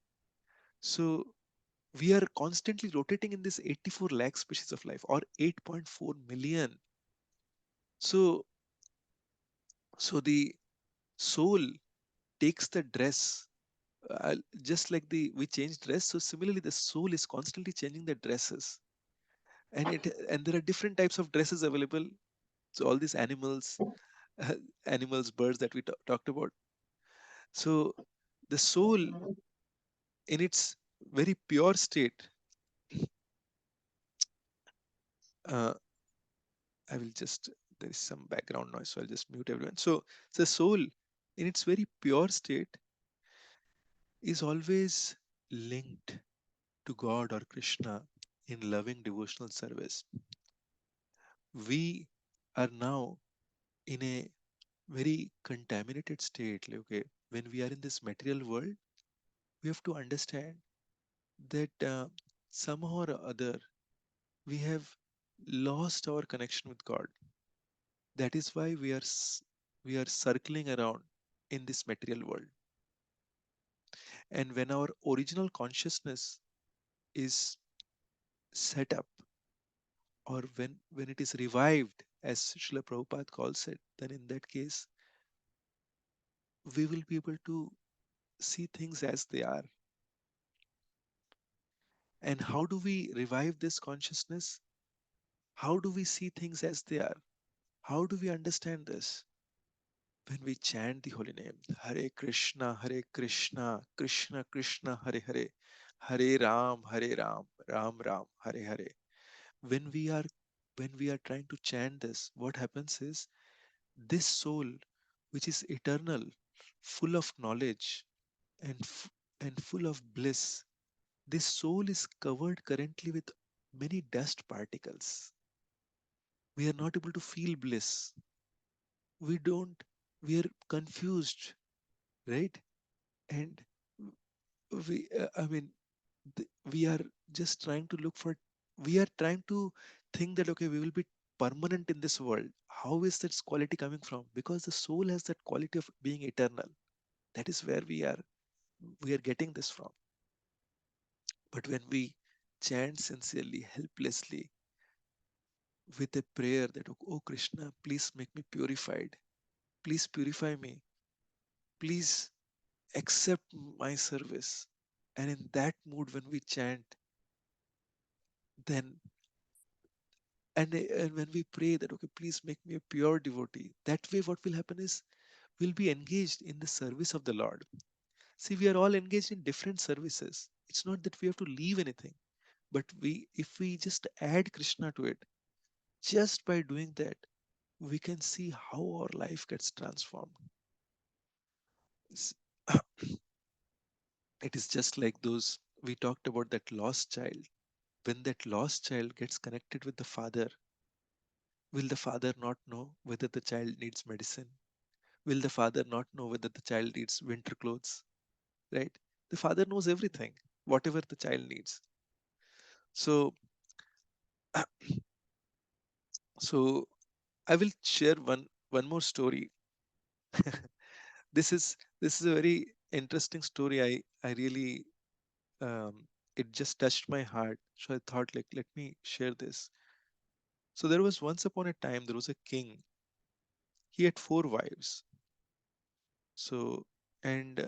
So we are constantly rotating in this 84 lakh species of life, or 8.4 million. So, so the soul takes the dress, just like the we change dress. So similarly, the soul is constantly changing the dresses, and there are different types of dresses available. So all these animals, animals, birds that we talked about. So the soul, in its very pure state, uh, I will just, there is some background noise, so I'll just mute everyone. So the soul, in its very pure state, is always linked to God or Krishna in loving devotional service. We are now in a very contaminated state. Like, okay, when we are in this material world, we have to understand that somehow or other we have lost our connection with God. That is why we are circling around in this material world. And when our original consciousness is set up, or when it is revived, as Srila Prabhupada calls it, then in that case we will be able to see things as they are. And how do we revive this consciousness? How do we see things as they are? How do we understand this? When we chant the holy name, Hare Krishna, Hare Krishna, Krishna Krishna, Hare Hare, Hare Ram, Hare Ram, Ram Ram, Hare Hare. When we are when we are trying to chant this, what happens is this soul, which is eternal, full of knowledge and and full of bliss, this soul is covered currently with many dust particles. We are not able to feel bliss. We don't. We are confused, right? And I mean, we are just trying to look for, we are trying to think that, okay, we will be permanent in this world. How is this quality coming from? Because the soul has that quality of being eternal. That is where we are getting this from. But when we chant sincerely, helplessly, with a prayer that, oh Krishna, please make me purified, please purify me, please accept my service, and in that mood when we chant, then and when we pray that, okay, please make me a pure devotee, that way what will happen is we'll be engaged in the service of the Lord. See, we are all engaged in different services. It's not that we have to leave anything, but we if we just add Krishna to it, just by doing that, we can see how our life gets transformed. S- it is just like those we talked about, that lost child. When that lost child gets connected with the father, will the father not know whether the child needs medicine? Will the father not know whether the child needs winter clothes? Right? The father knows everything, whatever the child needs. So, so I will share one more story. This is a very interesting story. I really it just touched my heart. So I thought, like, let me share this. So there was once upon a time there was a king. He had four wives. So and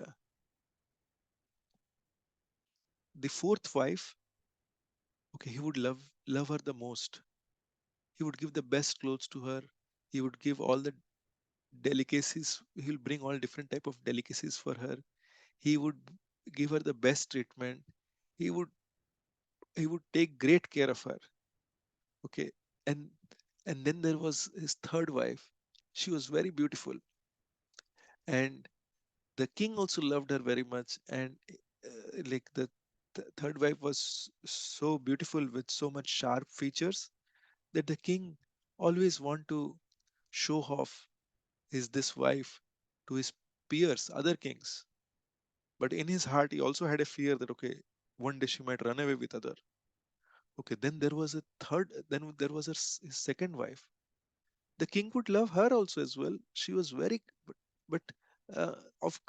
the fourth wife, okay, he would love her the most. He would give the best clothes to her. He would give all the delicacies. He will bring all different type of delicacies for her. He would give her the best treatment. He would he would take great care of her. Okay, and and then there was his third wife. She was very beautiful, and the king also loved her very much. And like the third wife was so beautiful with so much sharp features that the king always want to show off his this wife to his peers, other kings. But in his heart, he also had a fear that, okay, one day she might run away with other. Okay, then there was a third, then there was his second wife. The king would love her also as well. She was very, but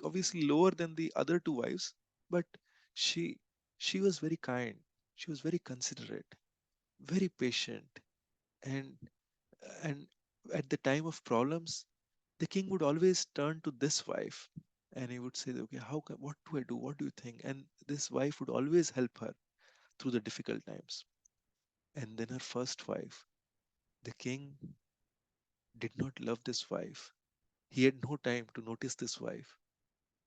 obviously lower than the other two wives, but she she was very kind. She was very considerate, very patient, and and at the time of problems, the king would always turn to this wife, and he would say, "Okay, what do I do? What do you think?" And this wife would always help her through the difficult times. And then her first wife, the king did not love this wife. He had no time to notice this wife.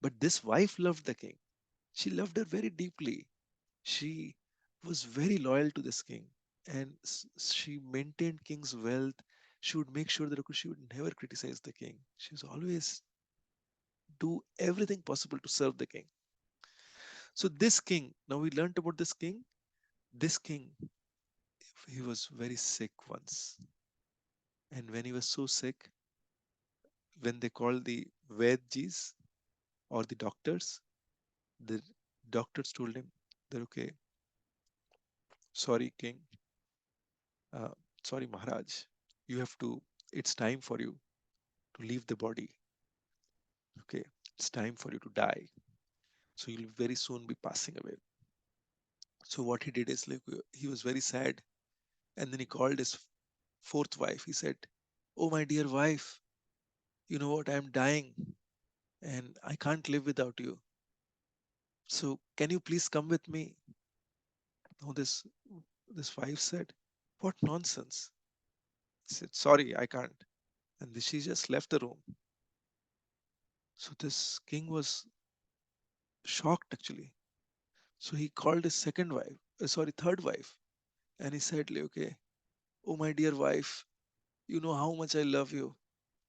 But this wife loved the king. She loved her very deeply. She was very loyal to this king, and she maintained king's wealth. She would make sure that okay, she would never criticize the king. She was always do everything possible to serve the king. So this king, now we learned about this king. This king, he was very sick once, and when he was so sick, when they called the Vedjis or the doctors, the doctors told him that okay, sorry king, uh, sorry Maharaj, you have to. It's time for you to leave the body. Okay, it's time for you to die. So you'll very soon be passing away. So what he did is like he was very sad, and then he called his fourth wife. He said, "Oh my dear wife, you know what? I'm dying, and I can't live without you. So can you please come with me?" Now this wife said, "What nonsense!" He said, "Sorry, I can't." And she just left the room. So this king was shocked actually. So he called his second wife, third wife, and he said, like, "Okay, oh my dear wife, you know how much I love you.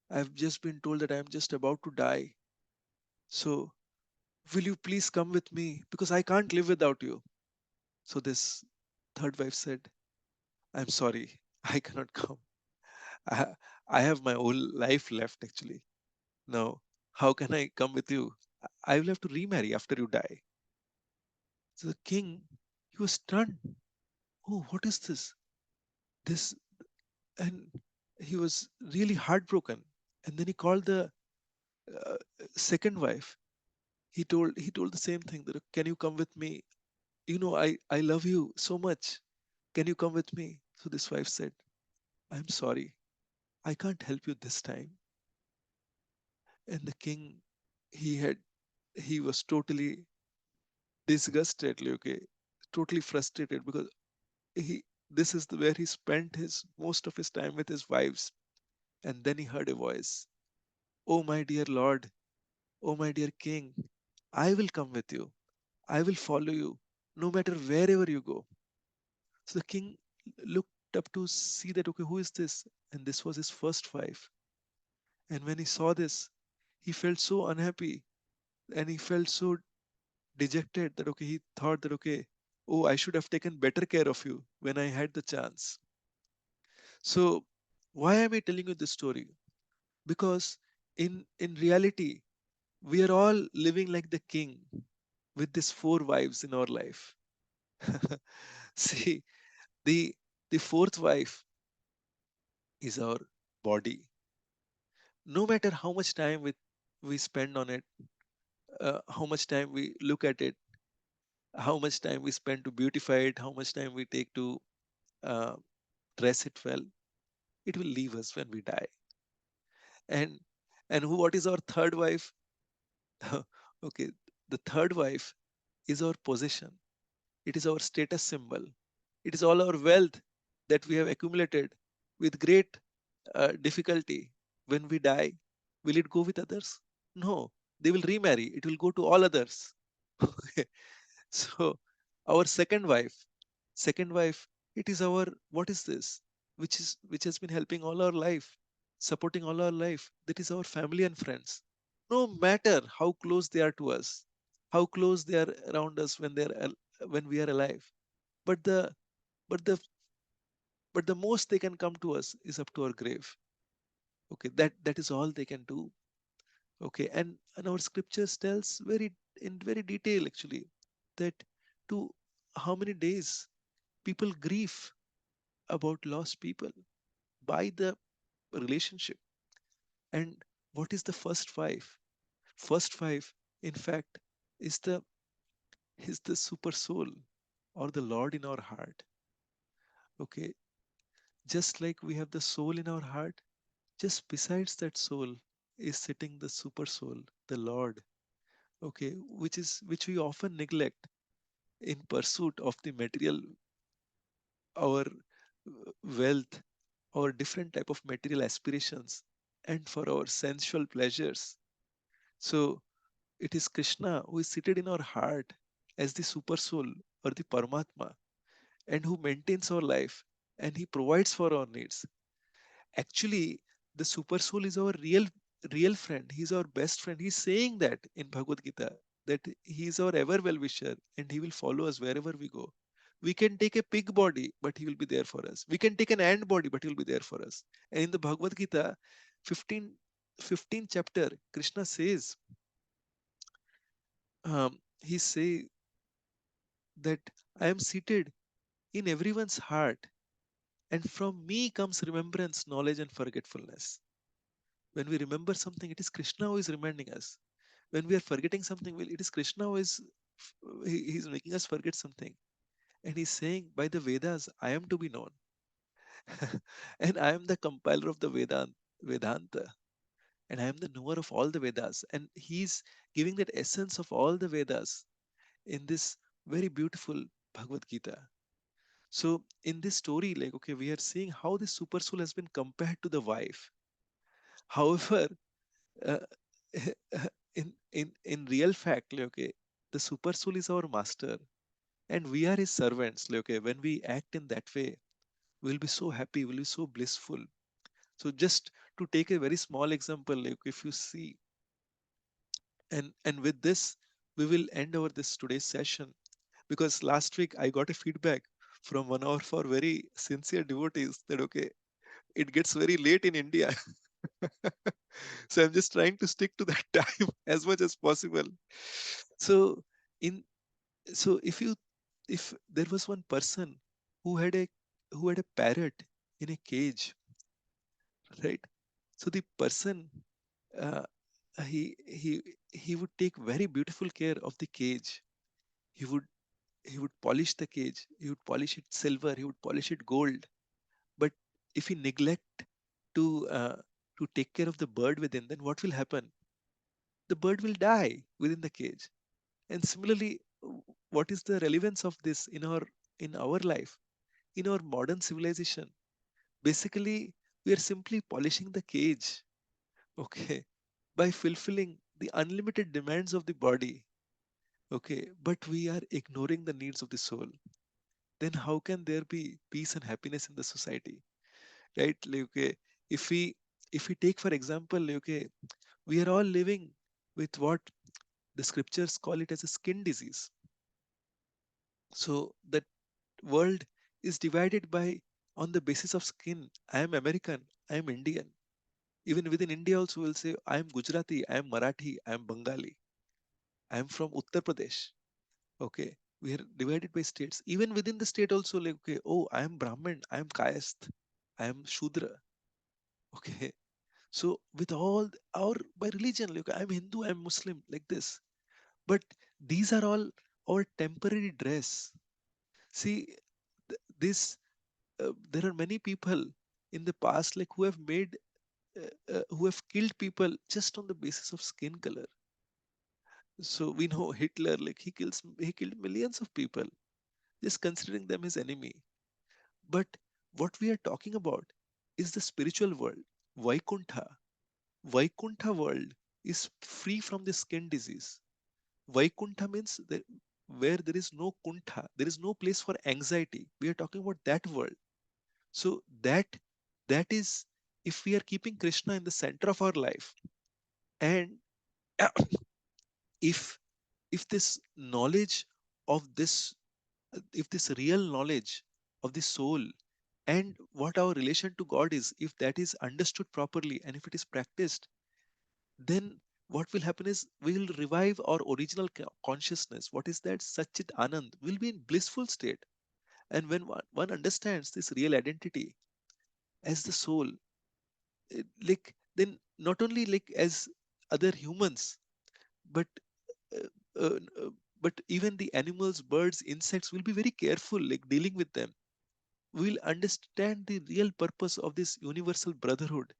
I've just been told that I'm just about to die. So will you please come with me because I can't live without you?" So this third wife said, "I'm sorry, I cannot come. I, I have my whole life left actually. Now, how can I come with you? I will have to remarry after you die." So the king, he was stunned. Oh, what is this? This, and he was really heartbroken. And then he called the uh, second wife. He told the same thing that can you come with me? You know I love you so much. Can you come with me? So this wife said, "I'm sorry, I can't help you this time." And the king, he had he was totally disgusted, like, okay, totally frustrated because he this is where he spent his most of his time with his wives. And then he heard a voice, "Oh my dear lord, oh my dear king, I will come with you. I will follow you no matter wherever you go." So the king looked up to see that okay, who is this? And this was his first wife. And when he saw this, he felt so unhappy, and he felt so dejected that okay, he thought that okay, oh, I should have taken better care of you when I had the chance. So why am I telling you this story? Because in reality, we are all living like the king with these four wives in our life. See, the the fourth wife is our body. No matter how much time we spend on it, how much time we look at it, how much time we spend to beautify it, how much time we take to uh, dress it well, it will leave us when we die. And what is our third wife? Okay, the third wife is our possession. It is our status symbol. It is all our wealth that we have accumulated with great difficulty. When we die, will it go with others? No, they will remarry. It will go to all others. Okay. So, our second wife, it is our what is this? Which has been helping all our life, supporting all our life. That is our family and friends. No matter how close they are to us, how close they are around us when when we are alive. But but the but the most they can come to us is up to our grave. Okay, that is all they can do. Okay, and our scriptures tells in very detail actually that to how many days people grieve about lost people by the relationship. And what is the first wife? First five, in fact, is the super soul or the Lord in our heart. Okay, just like we have the soul in our heart, just besides that soul is sitting the super soul, the Lord. Okay, which we often neglect in pursuit of the material, our wealth, our different type of material aspirations, and for our sensual pleasures. So it is Krishna who is seated in our heart as the super soul or the Paramatma, and who maintains our life, and he provides for our needs. Actually, the super soul is our real friend. He's our best friend. He's saying that in Bhagavad Gita, that he is our ever well wisher and he will follow us wherever we go. We can take a pig body, but he will be there for us. We can take an ant body, but he will be there for us. And in the Bhagavad Gita 15 15th chapter, Krishna says, he say that I am seated in everyone's heart, and from me comes remembrance, knowledge, and forgetfulness. When we remember something, it is Krishna who is reminding us. When we are forgetting something, well, it is Krishna who is he's making us forget something. And he's saying, by the Vedas, I am to be known. And I am the compiler of the Vedanta. And I am the knower of all the Vedas. And he's giving that essence of all the Vedas in this very beautiful Bhagavad Gita. So in this story, like, okay, we are seeing how the super soul has been compared to the wife. However, uh, in real fact, like, okay, the super soul is our master, and we are his servants. Like, okay, when we act in that way, we'll be so happy, we'll be so blissful. So just to take a very small example, like if you see, and with this, we will end over this today's session, because last week I got a feedback from one of our very sincere devotees that, okay, it gets very late in India. So I'm just trying to stick to that time as much as possible. So in so if there was one person who had a parrot in a cage, right? So the person, uh, he he he would take very beautiful care of the cage. He would polish the cage, he would polish it silver, he would polish it gold. But if he neglect to uh, to take care of the bird within, then what will happen? The bird will die within the cage. And similarly, what is the relevance of this in our life, in our modern civilization? Basically, we are simply polishing the cage, okay, by fulfilling the unlimited demands of the body, okay, but we are ignoring the needs of the soul. Then how can there be peace and happiness in the society, right? Like, okay, if we take for example, like, okay, we are all living with what the scriptures call it as a skin disease. So that world is divided by on the basis of skin. I am American, I am Indian. Even within India also will say I am Gujarati, I am Marathi, I am Bengali, I am from Uttar Pradesh. Okay. We are divided by states. Even within the state also, like, okay, oh, I am Brahmin, I am Kayast, I am Shudra. Okay. So with all our by religion, like I'm Hindu, I'm Muslim, like this. But these are all our temporary dress. See, this there are many people in the past like who have killed people just on the basis of skin color. So we know Hitler, like he killed millions of people just considering them his enemy. But what we are talking about is the spiritual world, Vaikuntha. Vaikuntha world is free from the skin disease. Vaikuntha means that where there is no kuntha, there is no place for anxiety. We are talking about that world. So that is, if we are keeping Krishna in the center of our life, and if this knowledge of this, if this real knowledge of the soul and what our relation to God is, if that is understood properly and if it is practiced, then what will happen is we will revive our original consciousness. What is that? Satchit Anand will be in blissful state. And when one understands this real identity as the soul, like then not only like as other humans, But uh, uh, uh, but even the animals, birds, insects will be very careful like dealing with them. We will understand the real purpose of this universal brotherhood.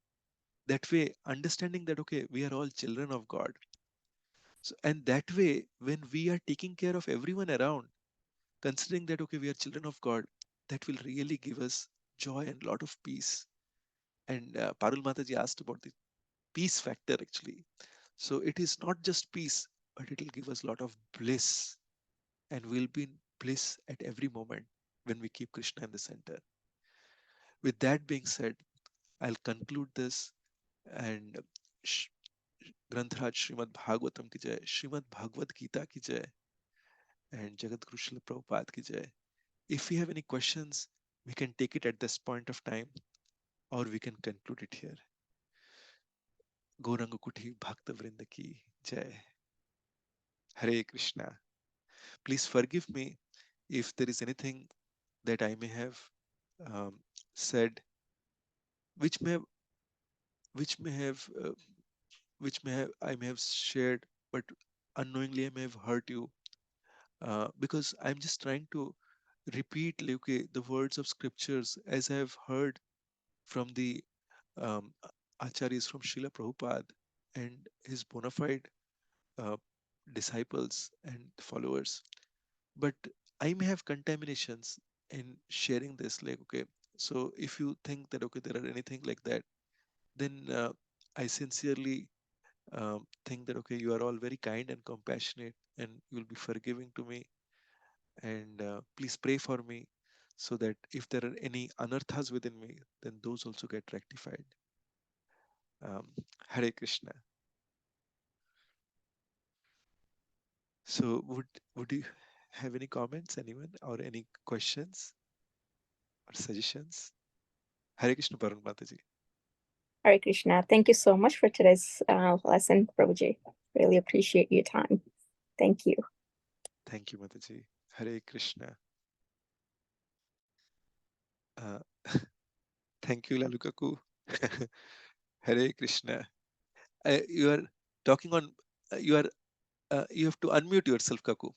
That way, understanding that okay, we are all children of God. So, and that way, when we are taking care of everyone around, considering that okay, we are children of God, that will really give us joy and lot of peace. And Parul Mataji asked about the peace factor actually. So it is not just peace, but it will give us a lot of bliss, and we'll be in bliss at every moment when we keep Krishna in the center. With that being said, I'll conclude this, and Sh- Granthraj Srimad Bhagavatam ki jai, Srimad Bhagavad Gita ki jai, and Jagat Guru Srila Prabhupada ki jai. If we have any questions, we can take it at this point of time, or we can conclude it here. Gauranga Kuthi Bhakta Vrinda ki jai. Hare Krishna. Please forgive me if there is anything that I may have um, said, which may have, which may have, which may have I may have shared, but unknowingly I may have hurt you. Because I'm just trying to repeat, like, okay, the words of scriptures as I have heard from the um, acharyas from Srila Prabhupada and his bona fide uh, disciples and followers. But I may have contaminations in sharing this. Like, okay, so if you think that okay, there are anything like that, then I sincerely think that okay, you are all very kind and compassionate, and you will be forgiving to me. And please pray for me so that if there are any anarthas within me, then those also get rectified. Um, Hare Krishna. So would you have any comments, anyone, or any questions or suggestions? Hare Krishna, Parun Mataji. Hare Krishna. Thank you so much for today's lesson, Prabhuji. Really appreciate your time. Thank you. Thank you, Mataji. Hare Krishna. Uh, thank you, Lalukaku. Hare Krishna. You are talking on. You are. You have to unmute yourself, Kaku.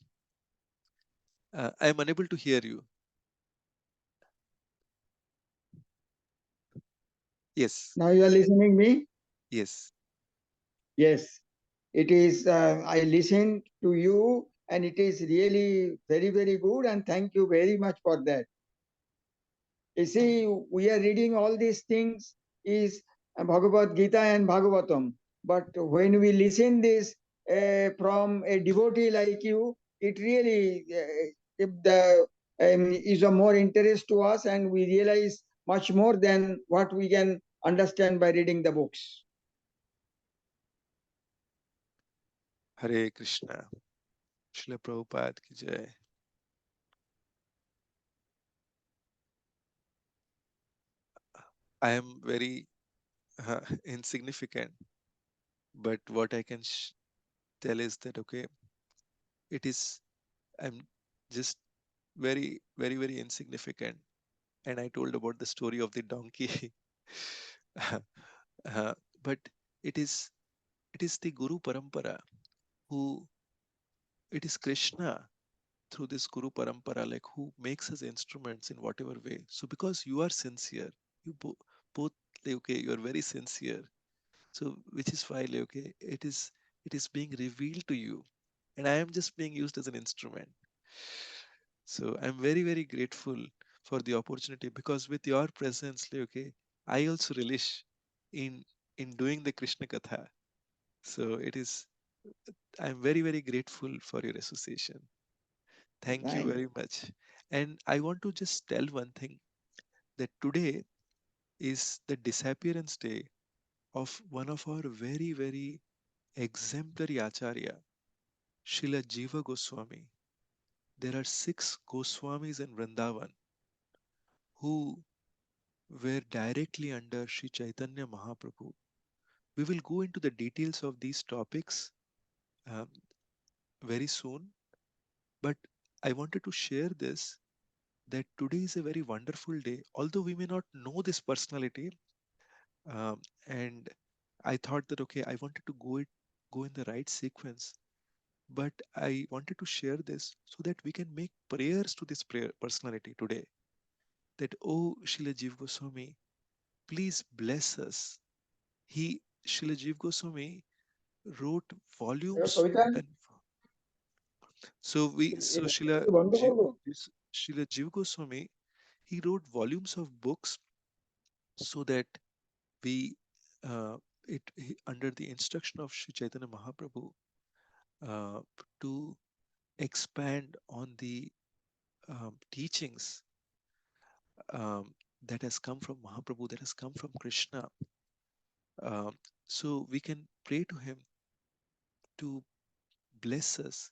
I am unable to hear you. Yes. Now you are listening me? Yes. Yes. It is, I listened to you and it is really very, very good. And thank you very much for that. You see, we are reading all these things is Bhagavad Gita and Bhagavatam. But when we listen this from a devotee like you, it really if the is of more interest to us, and we realize much more than what we can understand by reading the books. Hare Krishna. Srila Prabhupada ki jai. I am very insignificant, but what I can tell is that okay, it is. I'm just very, very, very insignificant. And I told about the story of the donkey. uh, but it is it is the Guru Parampara who, it is Krishna through this Guru Parampara, like who makes us instruments in whatever way. So because you are sincere, you both like, okay, you are very sincere. So which is why like, okay, it is being revealed to you, and I am just being used as an instrument. So I'm very, very grateful for the opportunity, because with your presence, like, okay, I also relish in doing the Krishna Katha. So it is, I'm very, very grateful for your association. Thank you Thank very much. And I want to just tell one thing, that today is the disappearance day of one of our very, very exemplary Acharya, Srila Jiva Goswami. There are 6 Goswamis in Vrindavan who were directly under Sri Chaitanya Mahaprabhu. We will go into the details of these topics um, very soon, but I wanted to share this, that today is a very wonderful day. Although we may not know this personality, and I thought that okay, I wanted to go it. go in the right sequence. But I wanted to share this so that we can make prayers to this prayer personality today. That, oh, Srila Jiva Goswami, please bless us. Srila Jiva Goswami wrote volumes Kavitan, and so wonderful. Srila Jiva Goswami, he wrote volumes of books so that we under the instruction of Sri Chaitanya Mahaprabhu, uh, to expand on the teachings that has come from Mahaprabhu, that has come from Krishna. Um, so we can pray to him to bless us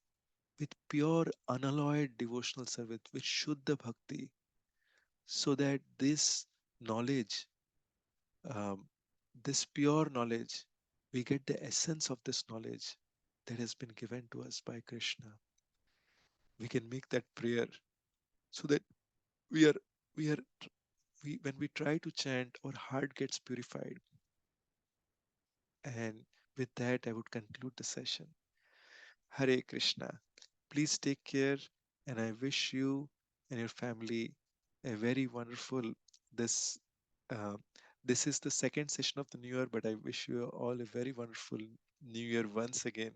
with pure, unalloyed devotional service, with Shuddha Bhakti, so that this knowledge, um, this pure knowledge, we get the essence of this knowledge that has been given to us by Krishna. We can make that prayer so that we are, we are, when we try to chant, our heart gets purified. And with that, I would conclude the session. Hare Krishna. Please take care, and I wish you and your family a very wonderful this. Uh, this is the second session of the new year, but I wish you all a very wonderful new year once again,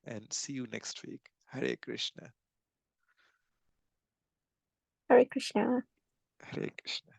and see you next week. Hare Krishna. Hare Krishna. Hare Krishna.